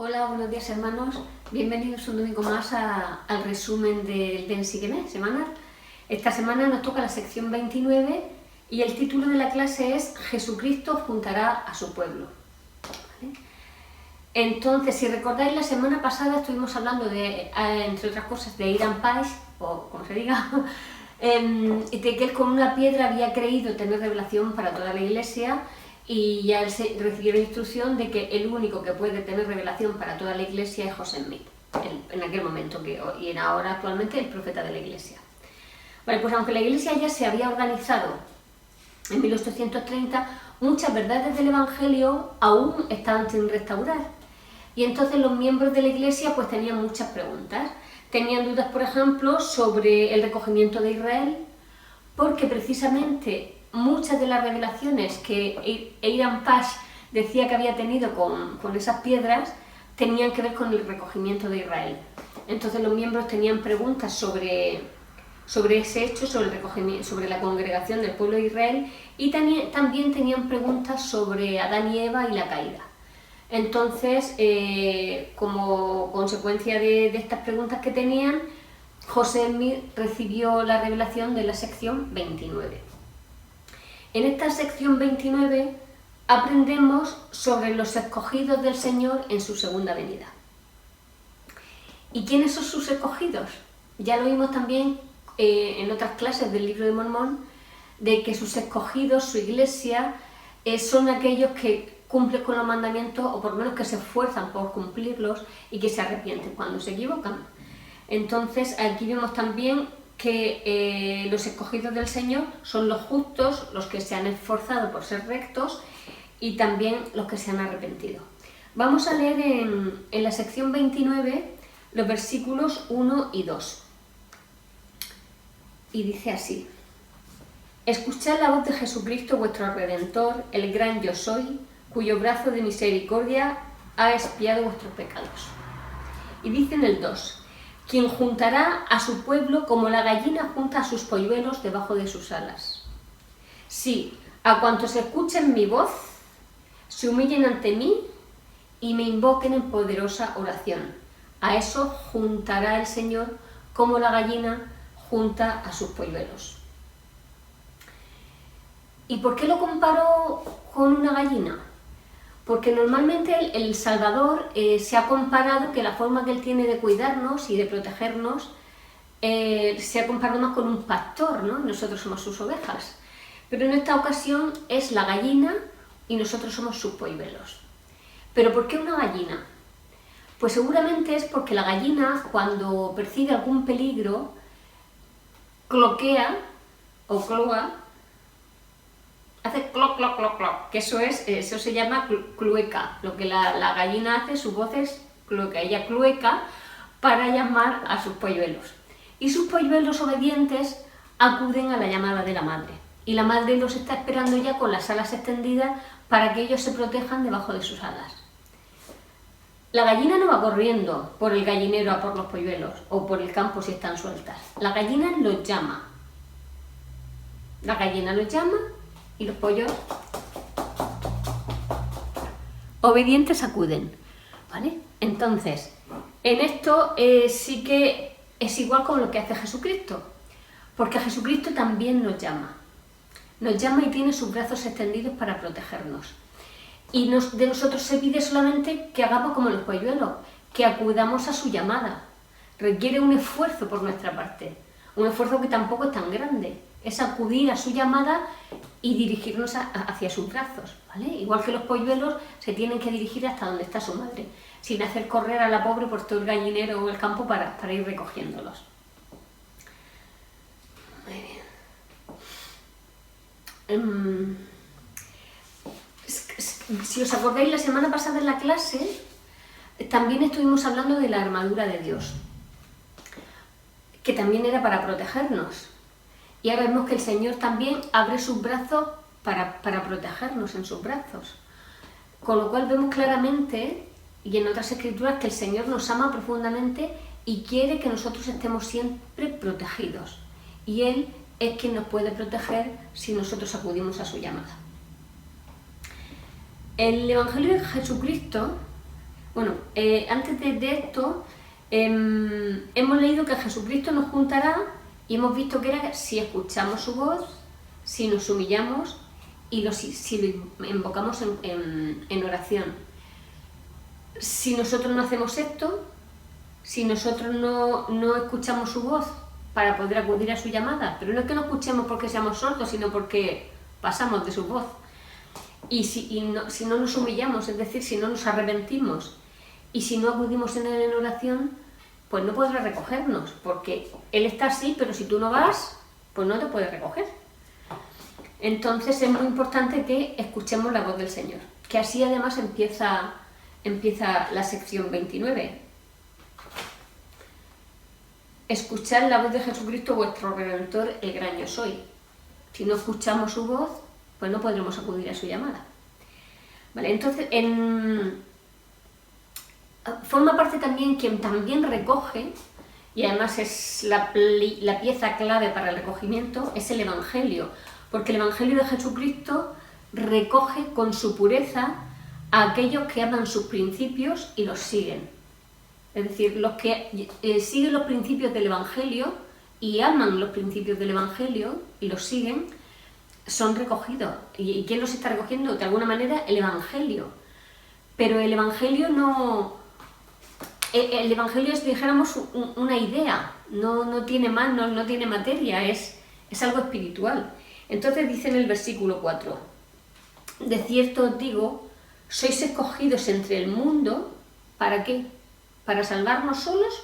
Hola, buenos días hermanos, bienvenidos un domingo más al resumen del Sígueme semanal. Esta semana nos toca la sección 29 y el título de la clase es Jesucristo juntará a su pueblo. ¿Vale? Entonces, si recordáis, la semana pasada estuvimos hablando de, entre otras cosas, de Aidan Page, o como se diga, de que él con una piedra había creído tener revelación para toda la iglesia. Y ya él recibió la instrucción de que el único que puede tener revelación para toda la iglesia es José Smith, en aquel momento y ahora actualmente el profeta de la iglesia. Vale, pues aunque la iglesia ya se había organizado en 1830, muchas verdades del evangelio aún estaban sin restaurar. Y entonces los miembros de la iglesia pues tenían muchas preguntas. Tenían dudas, por ejemplo, sobre el recogimiento de Israel, porque precisamente muchas de las revelaciones que Aidan Page decía que había tenido con esas piedras tenían que ver con el recogimiento de Israel. Entonces los miembros tenían preguntas sobre ese hecho, sobre el recogimiento, sobre la congregación del pueblo de Israel, y también tenían preguntas sobre Adán y Eva y la caída. Entonces, como consecuencia de estas preguntas que tenían, José Smith recibió la revelación de la sección 29. En esta sección 29 aprendemos sobre los escogidos del Señor en su segunda venida. ¿Y quiénes son sus escogidos? Ya lo vimos también en otras clases del Libro de Mormón, de que sus escogidos, su iglesia, son aquellos que cumplen con los mandamientos, o por lo menos que se esfuerzan por cumplirlos y que se arrepienten cuando se equivocan. Entonces aquí vemos también que los escogidos del Señor son los justos, los que se han esforzado por ser rectos, y también los que se han arrepentido. Vamos a leer en la sección 29 los versículos 1 y 2. Y dice así: Escuchad la voz de Jesucristo vuestro Redentor, el gran Yo Soy, cuyo brazo de misericordia ha expiado vuestros pecados. Y dice en el 2: quien juntará a su pueblo como la gallina junta a sus polluelos debajo de sus alas. Sí, a cuantos escuchen mi voz, se humillen ante mí y me invoquen en poderosa oración. A eso juntará el Señor como la gallina junta a sus polluelos. ¿Y por qué lo comparo con una gallina? Porque normalmente el Salvador se ha comparado que la forma que él tiene de cuidarnos y de protegernos se ha comparado más con un pastor, ¿no? Nosotros somos sus ovejas. Pero en esta ocasión es la gallina y nosotros somos sus polluelos. ¿Pero por qué una gallina? Pues seguramente es porque la gallina, cuando percibe algún peligro, cloquea o cloa, hace cloc, cloc, cloc, cloc, que eso se llama clueca. Lo que la gallina hace, su voz es clueca. Ella clueca para llamar a sus polluelos. Y sus polluelos obedientes acuden a la llamada de la madre. Y la madre los está esperando ya con las alas extendidas para que ellos se protejan debajo de sus alas. La gallina no va corriendo por el gallinero a por los polluelos o por el campo si están sueltas. La gallina los llama. La gallina los llama y los pollos obedientes acuden, ¿vale? Entonces, en esto sí que es igual con lo que hace Jesucristo, porque Jesucristo también nos llama y tiene sus brazos extendidos para protegernos. Y de nosotros se pide solamente que hagamos como los polluelos, que acudamos a su llamada. Requiere un esfuerzo por nuestra parte, un esfuerzo que tampoco es tan grande. Es acudir a su llamada y dirigirnos hacia sus brazos, ¿vale? Igual que los polluelos se tienen que dirigir hasta donde está su madre, sin hacer correr a la pobre por todo el gallinero o el campo para ir recogiéndolos. Muy bien. Si os acordáis, la semana pasada en la clase también estuvimos hablando de la armadura de Dios, que también era para protegernos. Y ahora vemos que el Señor también abre sus brazos para protegernos en sus brazos. Con lo cual vemos claramente, y en otras escrituras, que el Señor nos ama profundamente y quiere que nosotros estemos siempre protegidos. Y Él es quien nos puede proteger si nosotros acudimos a su llamada. El Evangelio de Jesucristo, Bueno, antes de esto, hemos leído que Jesucristo nos juntará y hemos visto que era si escuchamos su voz, si nos humillamos y si lo invocamos en oración. Si nosotros no hacemos esto, si nosotros no escuchamos su voz para poder acudir a su llamada, pero no es que no escuchemos porque seamos sordos, sino porque pasamos de su voz. Y si no nos humillamos, es decir, si no nos arrepentimos y si no acudimos en él en oración, pues no podrá recogernos, porque él está así, pero si tú no vas, pues no te puede recoger. Entonces es muy importante que escuchemos la voz del Señor, que así además empieza la sección 29. Escuchad la voz de Jesucristo, vuestro Redentor, el gran yo soy. Si no escuchamos su voz, pues no podremos acudir a su llamada. Vale, entonces, forma parte también quien también recoge, y además es la pieza clave para el recogimiento, es el Evangelio, porque el Evangelio de Jesucristo recoge con su pureza a aquellos que aman sus principios y los siguen. Es decir, los que siguen los principios del Evangelio y aman los principios del Evangelio y los siguen, son recogidos. ¿Y quién los está recogiendo? De alguna manera el Evangelio. Pero el Evangelio no... El Evangelio es, dijéramos, una idea, no tiene más, no tiene materia, es algo espiritual. Entonces dice en el versículo 4, de cierto os digo, sois escogidos entre el mundo, ¿para qué? ¿Para salvarnos solos?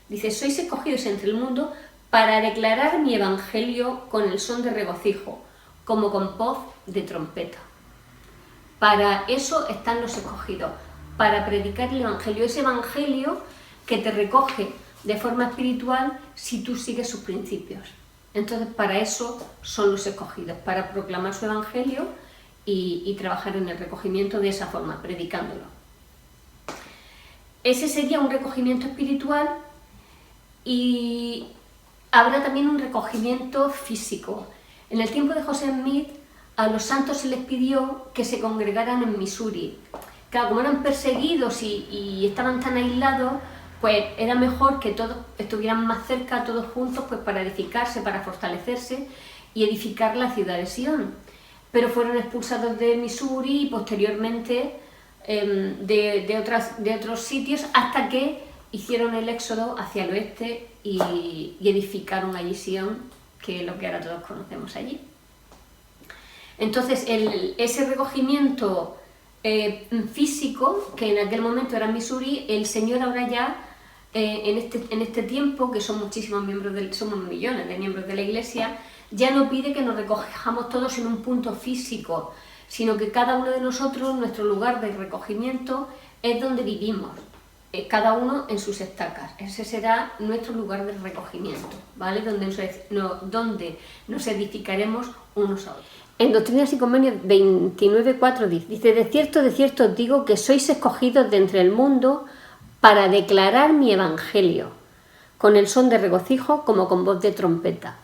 Dice, sois escogidos entre el mundo para declarar mi evangelio con el son de regocijo, como con voz de trompeta. Para eso están los escogidos, para predicar el evangelio, ese evangelio que te recoge de forma espiritual si tú sigues sus principios. Entonces, para eso son los escogidos, para proclamar su evangelio y trabajar en el recogimiento de esa forma, predicándolo. Ese sería un recogimiento espiritual y habrá también un recogimiento físico. En el tiempo de José Smith, a los santos se les pidió que se congregaran en Missouri. Claro, como eran perseguidos y estaban tan aislados, pues era mejor que todos estuvieran más cerca, todos juntos, pues para edificarse, para fortalecerse y edificar la ciudad de Sion. Pero fueron expulsados de Missouri y posteriormente de otros sitios hasta que hicieron el éxodo hacia el oeste y edificaron allí Sion, que es lo que ahora todos conocemos allí. Entonces, ese recogimiento físico, que en aquel momento era Missouri, el Señor ahora ya, en este tiempo, que son muchísimos somos millones de miembros de la Iglesia, ya no pide que nos recojamos todos en un punto físico, sino que cada uno de nosotros, nuestro lugar de recogimiento, es donde vivimos, cada uno en sus estacas. Ese será nuestro lugar de recogimiento, ¿vale? Donde nos edificaremos unos a otros. En Doctrinas y Convenios 29.4 dice, de cierto os digo que sois escogidos de entre el mundo para declarar mi evangelio, con el son de regocijo como con voz de trompeta.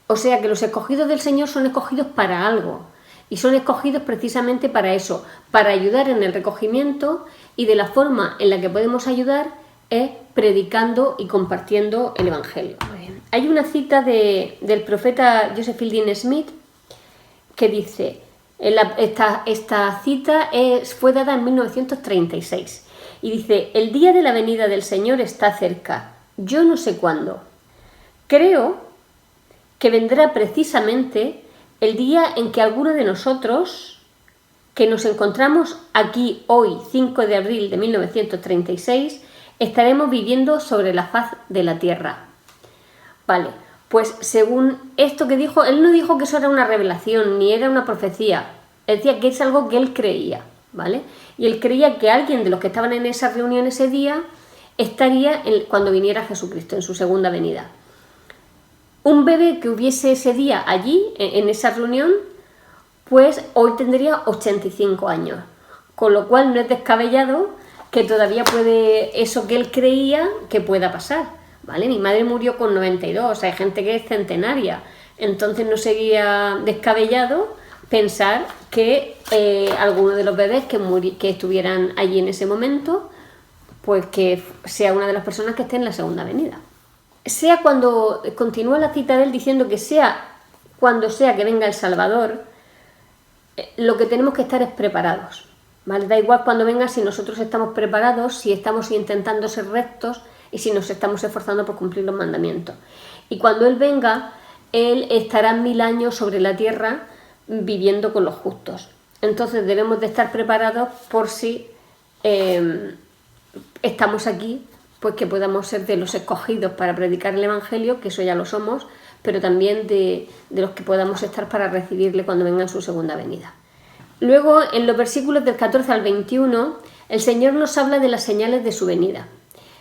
O sea que los escogidos del Señor son escogidos para algo, y son escogidos precisamente para eso, para ayudar en el recogimiento, y de la forma en la que podemos ayudar es predicando y compartiendo el evangelio. Hay una cita del profeta Joseph Fielding Smith que dice, esta cita fue dada en 1936, y dice, el día de la venida del Señor está cerca, yo no sé cuándo. Creo que vendrá precisamente el día en que alguno de nosotros, que nos encontramos aquí hoy, 5 de abril de 1936, estaremos viviendo sobre la faz de la tierra. Vale, pues según esto que dijo, él no dijo que eso era una revelación, ni era una profecía. Él decía que es algo que él creía, ¿vale? Y él creía que alguien de los que estaban en esa reunión ese día estaría cuando viniera Jesucristo, en su segunda venida. Un bebé que hubiese ese día allí, en esa reunión, pues hoy tendría 85 años. Con lo cual no es descabellado que todavía puede, eso que él creía, que pueda pasar, ¿vale? Mi madre murió con 92, hay gente que es centenaria. Entonces no sería descabellado pensar que alguno de los bebés que estuvieran allí en ese momento, pues que sea una de las personas que esté en la segunda venida. Sea cuando, continúa la cita de él diciendo que sea cuando sea que venga el Salvador, lo que tenemos que estar es preparados, ¿vale? Da igual cuando venga si nosotros estamos preparados, si estamos intentando ser rectos y si nos estamos esforzando por cumplir los mandamientos. Y cuando Él venga, Él estará 1000 años sobre la tierra viviendo con los justos. Entonces debemos de estar preparados por si estamos aquí, pues que podamos ser de los escogidos para predicar el Evangelio, que eso ya lo somos, pero también de los que podamos estar para recibirle cuando venga en su segunda venida. Luego, en los versículos del 14 al 21, el Señor nos habla de las señales de su venida.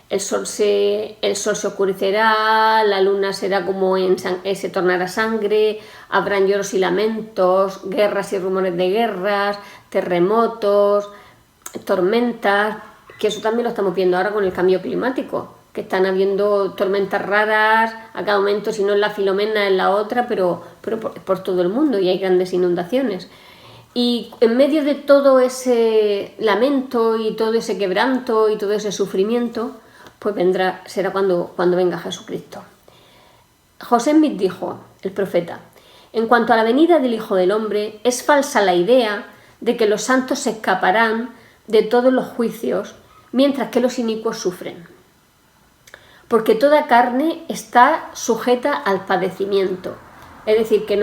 El sol se oscurecerá, la luna será como se tornará sangre, habrán lloros y lamentos, guerras y rumores de guerras, terremotos, tormentas, que eso también lo estamos viendo ahora con el cambio climático, que están habiendo tormentas raras a cada momento, si no en la Filomena, en la otra, pero por todo el mundo, y hay grandes inundaciones. Y en medio de todo ese lamento y todo ese quebranto y todo ese sufrimiento, pues será cuando venga Jesucristo. José Smith dijo, el profeta: en cuanto a la venida del Hijo del Hombre, es falsa la idea de que los santos se escaparán de todos los juicios, mientras que los inicuos sufren. Porque toda carne está sujeta al padecimiento. Es decir, que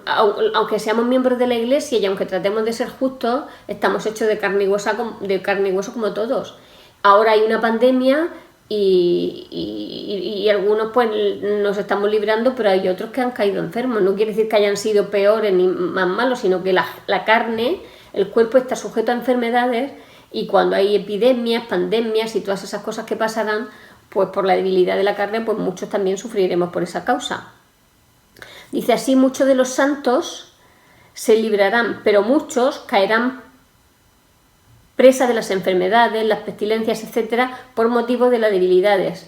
aunque seamos miembros de la Iglesia y aunque tratemos de ser justos, estamos hechos de carne y hueso como todos. Ahora hay una pandemia y algunos pues nos estamos librando, pero hay otros que han caído enfermos. No quiere decir que hayan sido peores ni más malos, sino que la carne, el cuerpo está sujeto a enfermedades, y cuando hay epidemias, pandemias y todas esas cosas que pasarán, pues por la debilidad de la carne, pues muchos también sufriremos por esa causa. Dice así: muchos de los santos se librarán, pero muchos caerán presa de las enfermedades, las pestilencias, etcétera, por motivo de las debilidades,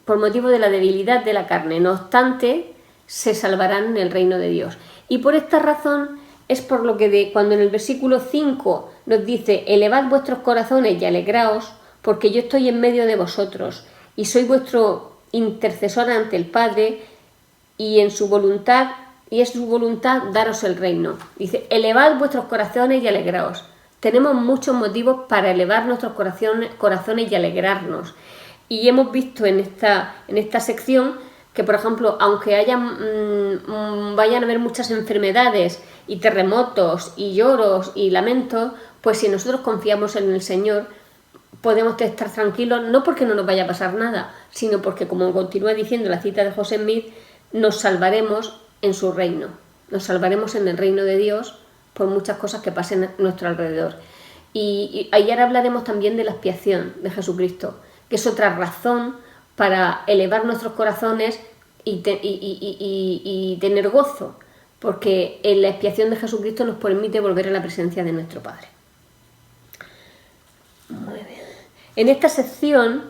por motivo de la debilidad de la carne. No obstante, se salvarán en el reino de Dios. Y por esta razón es por lo que cuando en el versículo 5 nos dice: elevad vuestros corazones y alegraos, porque yo estoy en medio de vosotros y soy vuestro intercesor ante el Padre, y es su voluntad daros el reino. Dice: elevad vuestros corazones y alegraos. Tenemos muchos motivos para elevar nuestros corazones y alegrarnos. Y hemos visto en esta sección que, por ejemplo, aunque vayan a haber muchas enfermedades y terremotos y lloros y lamentos, pues si nosotros confiamos en el Señor, podemos estar tranquilos, no porque no nos vaya a pasar nada, sino porque, como continúa diciendo la cita de José Smith, nos salvaremos en su reino, nos salvaremos en el reino de Dios por muchas cosas que pasen a nuestro alrededor. Y ayer hablaremos también de la expiación de Jesucristo, que es otra razón para elevar nuestros corazones y tener gozo, porque en la expiación de Jesucristo nos permite volver a la presencia de nuestro Padre. Muy bien. En esta sección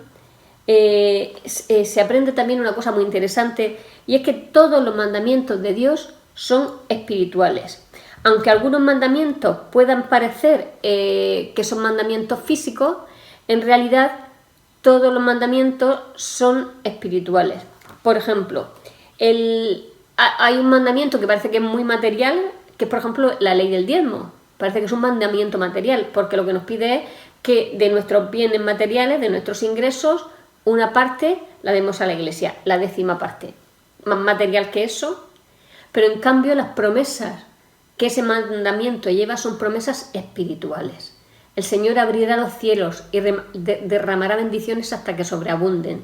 se aprende también una cosa muy interesante, y es que todos los mandamientos de Dios son espirituales. Aunque algunos mandamientos puedan parecer que son mandamientos físicos, en realidad todos los mandamientos son espirituales. Por ejemplo, hay un mandamiento que parece que es muy material, que es, por ejemplo, la ley del diezmo. Parece que es un mandamiento material, porque lo que nos pide es que de nuestros bienes materiales, de nuestros ingresos, una parte la demos a la Iglesia, la 10ª parte. Más material que eso, pero en cambio las promesas que ese mandamiento lleva son promesas espirituales. El Señor abrirá los cielos y derramará bendiciones hasta que sobreabunden,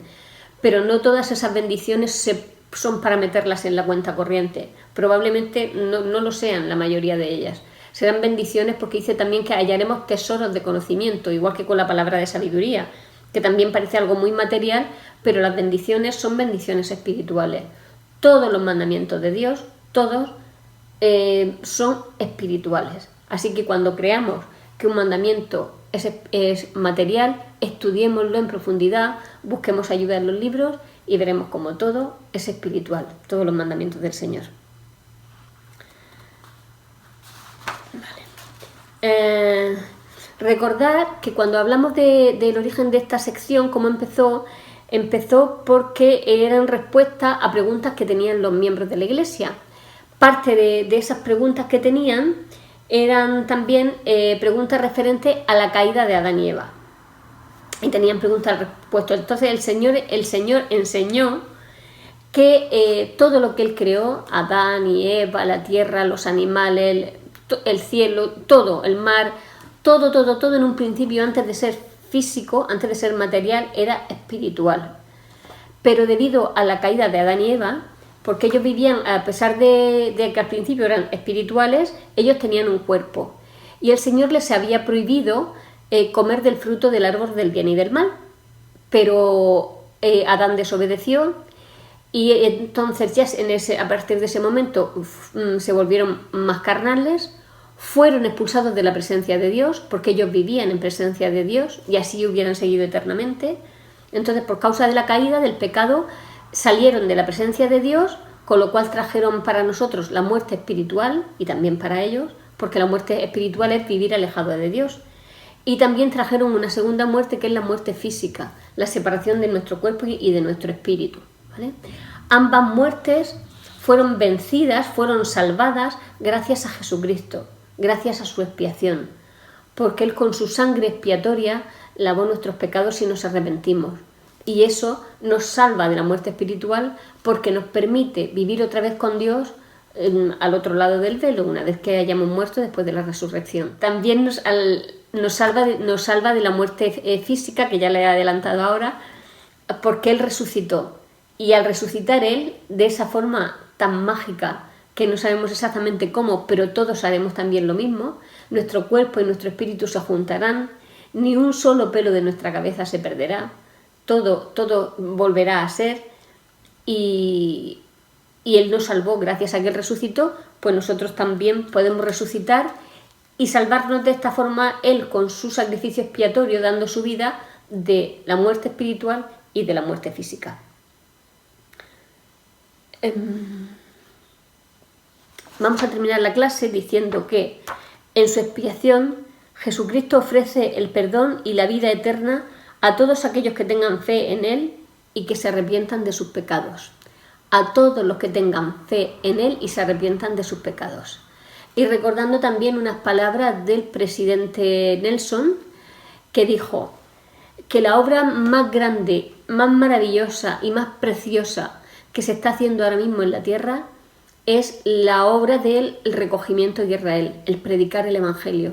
pero no todas esas bendiciones son para meterlas en la cuenta corriente. Probablemente no lo sean la mayoría de ellas. Serán bendiciones porque dice también que hallaremos tesoros de conocimiento, igual que con la palabra de sabiduría, que también parece algo muy material, pero las bendiciones son bendiciones espirituales. Todos los mandamientos de Dios, todos, son espirituales. Así que cuando creamos que un mandamiento es material, estudiémoslo en profundidad, busquemos ayuda en los libros y veremos como todo es espiritual, todos los mandamientos del Señor. recordar que cuando hablamos del origen de esta sección, cómo empezó porque eran respuestas a preguntas que tenían los miembros de la Iglesia. Parte de esas preguntas que tenían eran también preguntas referentes a la caída de Adán y Eva. Y tenían preguntas respuestas. Entonces el Señor enseñó que todo lo que Él creó, Adán y Eva, la tierra, los animales, el cielo, todo, el mar, todo en un principio, antes de ser físico, antes de ser material, era espiritual. Pero debido a la caída de Adán y Eva, porque ellos vivían, a pesar de que al principio eran espirituales, ellos tenían un cuerpo. Y el Señor les había prohibido comer del fruto del árbol del bien y del mal. Pero Adán desobedeció y entonces ya a partir de ese momento se volvieron más carnales, fueron expulsados de la presencia de Dios porque ellos vivían en presencia de Dios y así hubieran seguido eternamente. Entonces, por causa de la caída, del pecado, salieron de la presencia de Dios, con lo cual trajeron para nosotros la muerte espiritual y también para ellos, porque la muerte espiritual es vivir alejado de Dios. Y también trajeron una segunda muerte, que es la muerte física, la separación de nuestro cuerpo y de nuestro espíritu, ¿vale? Ambas muertes fueron vencidas, fueron salvadas gracias a Jesucristo, gracias a su expiación, porque Él con su sangre expiatoria lavó nuestros pecados y nos arrepentimos. Y eso nos salva de la muerte espiritual porque nos permite vivir otra vez con Dios al otro lado del velo, una vez que hayamos muerto después de la resurrección. También nos salva de la muerte física, que ya le he adelantado ahora, porque Él resucitó. Y al resucitar Él, de esa forma tan mágica, que no sabemos exactamente cómo, pero todos haremos también lo mismo, nuestro cuerpo y nuestro espíritu se juntarán, ni un solo pelo de nuestra cabeza se perderá, todo volverá a ser, y Él nos salvó gracias a que Él resucitó, pues nosotros también podemos resucitar y salvarnos de esta forma, Él con su sacrificio expiatorio, dando su vida de la muerte espiritual y de la muerte física. Vamos a terminar la clase diciendo que en su expiación Jesucristo ofrece el perdón y la vida eterna a todos aquellos que tengan fe en Él y que se arrepientan de sus pecados. A todos los que tengan fe en Él y se arrepientan de sus pecados. Y recordando también unas palabras del presidente Nelson, que dijo que la obra más grande, más maravillosa y más preciosa que se está haciendo ahora mismo en la tierra es la obra del recogimiento de Israel, el predicar el Evangelio.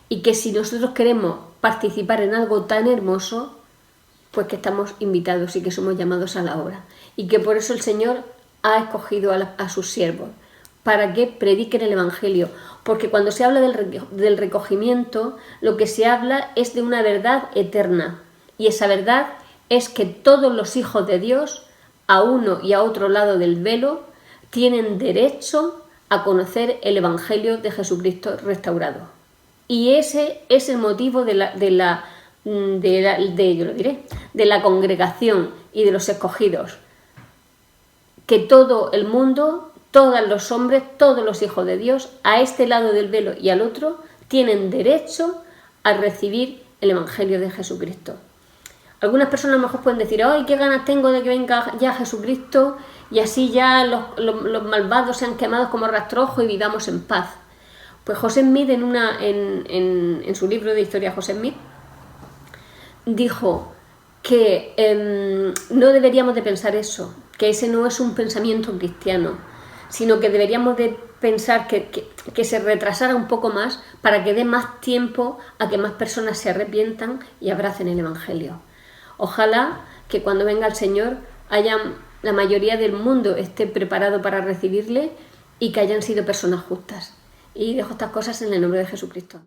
Y que si nosotros queremos participar en algo tan hermoso, pues que estamos invitados y que somos llamados a la obra. Y que por eso el Señor ha escogido a sus siervos, para que prediquen el Evangelio. Porque cuando se habla del recogimiento, lo que se habla es de una verdad eterna. Y esa verdad es que todos los hijos de Dios, a uno y a otro lado del velo, tienen derecho a conocer el Evangelio de Jesucristo restaurado. Y ese es el motivo de la congregación y de los escogidos. Que todo el mundo, todos los hombres, todos los hijos de Dios, a este lado del velo y al otro, tienen derecho a recibir el Evangelio de Jesucristo. Algunas personas a lo mejor pueden decir, ¡ay, qué ganas tengo de que venga ya Jesucristo y así ya los malvados sean quemados como rastrojo y vivamos en paz! Pues José Smith, en su libro de historia, José Smith, dijo que no deberíamos de pensar eso, que ese no es un pensamiento cristiano, sino que deberíamos de pensar que se retrasara un poco más para que dé más tiempo a que más personas se arrepientan y abracen el Evangelio. Ojalá que cuando venga el Señor la mayoría del mundo esté preparado para recibirle y que hayan sido personas justas. Y dejo estas cosas en el nombre de Jesucristo.